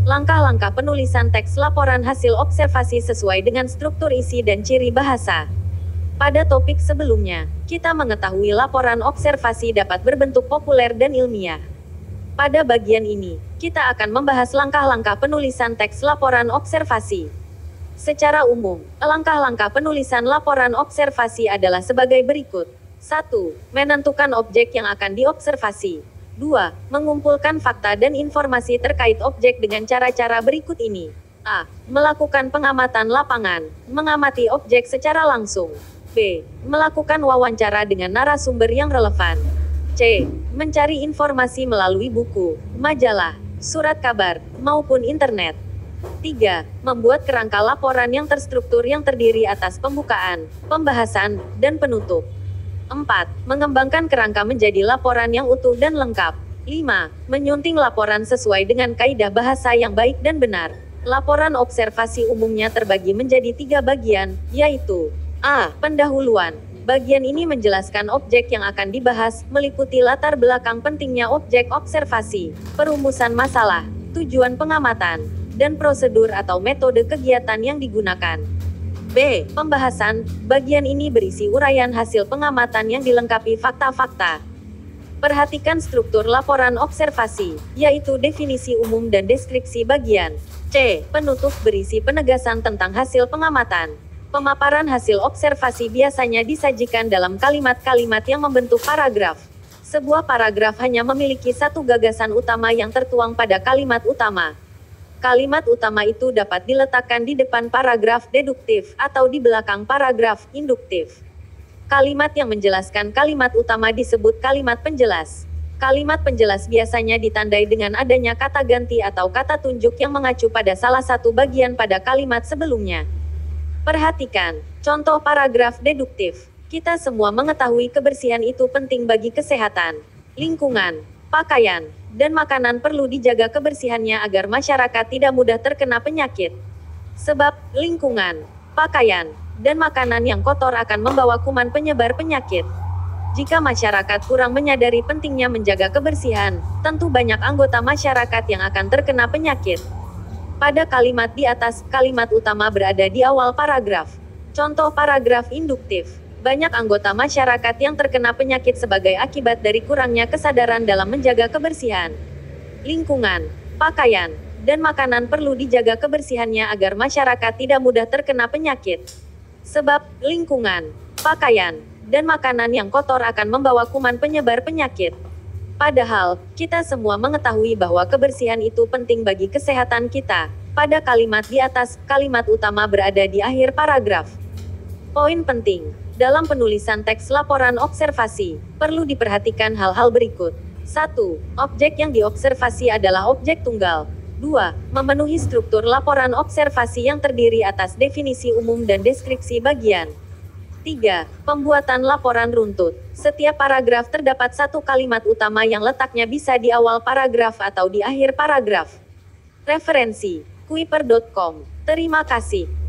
Langkah-langkah penulisan teks laporan hasil observasi sesuai dengan struktur isi dan ciri bahasa. Pada topik sebelumnya, kita mengetahui laporan observasi dapat berbentuk populer dan ilmiah. Pada bagian ini, kita akan membahas langkah-langkah penulisan teks laporan observasi. Secara umum, langkah-langkah penulisan laporan observasi adalah sebagai berikut. 1. Menentukan objek yang akan diobservasi. 2. Mengumpulkan fakta dan informasi terkait objek dengan cara-cara berikut ini. A. Melakukan pengamatan lapangan, mengamati objek secara langsung. B. Melakukan wawancara dengan narasumber yang relevan. C. Mencari informasi melalui buku, majalah, surat kabar, maupun internet. 3. Membuat kerangka laporan yang terstruktur yang terdiri atas pembukaan, pembahasan, dan penutup. 4. Mengembangkan kerangka menjadi laporan yang utuh dan lengkap. 5. Menyunting laporan sesuai dengan kaidah bahasa yang baik dan benar. Laporan observasi umumnya terbagi menjadi 3 bagian, yaitu A. Pendahuluan. Bagian ini menjelaskan objek yang akan dibahas, meliputi latar belakang pentingnya objek observasi, perumusan masalah, tujuan pengamatan, dan prosedur atau metode kegiatan yang digunakan. B. Pembahasan. Bagian ini berisi uraian hasil pengamatan yang dilengkapi fakta-fakta. Perhatikan struktur laporan observasi, yaitu definisi umum dan deskripsi bagian. C. Penutup berisi penegasan tentang hasil pengamatan. Pemaparan hasil observasi biasanya disajikan dalam kalimat-kalimat yang membentuk paragraf. Sebuah paragraf hanya memiliki satu gagasan utama yang tertuang pada kalimat utama. Kalimat utama itu dapat diletakkan di depan paragraf deduktif atau di belakang paragraf induktif. Kalimat yang menjelaskan kalimat utama disebut kalimat penjelas. Kalimat penjelas biasanya ditandai dengan adanya kata ganti atau kata tunjuk yang mengacu pada salah satu bagian pada kalimat sebelumnya. Perhatikan contoh paragraf deduktif. Kita semua mengetahui kebersihan itu penting bagi kesehatan, lingkungan, pakaian, dan makanan perlu dijaga kebersihannya agar masyarakat tidak mudah terkena penyakit. Sebab, lingkungan, pakaian, dan makanan yang kotor akan membawa kuman penyebar penyakit. Jika masyarakat kurang menyadari pentingnya menjaga kebersihan, tentu banyak anggota masyarakat yang akan terkena penyakit. Pada kalimat di atas, kalimat utama berada di awal paragraf. Contoh paragraf induktif. Banyak anggota masyarakat yang terkena penyakit sebagai akibat dari kurangnya kesadaran dalam menjaga kebersihan. Lingkungan, pakaian, dan makanan perlu dijaga kebersihannya agar masyarakat tidak mudah terkena penyakit. Sebab, lingkungan, pakaian, dan makanan yang kotor akan membawa kuman penyebar penyakit. Padahal, kita semua mengetahui bahwa kebersihan itu penting bagi kesehatan kita. Pada kalimat di atas, kalimat utama berada di akhir paragraf. Poin penting. Dalam penulisan teks laporan observasi, perlu diperhatikan hal-hal berikut. 1. Objek yang diobservasi adalah objek tunggal. 2. Memenuhi struktur laporan observasi yang terdiri atas definisi umum dan deskripsi bagian. 3. Pembuatan laporan runtut. Setiap paragraf terdapat satu kalimat utama yang letaknya bisa di awal paragraf atau di akhir paragraf. Referensi: Kuiper.com. Terima kasih.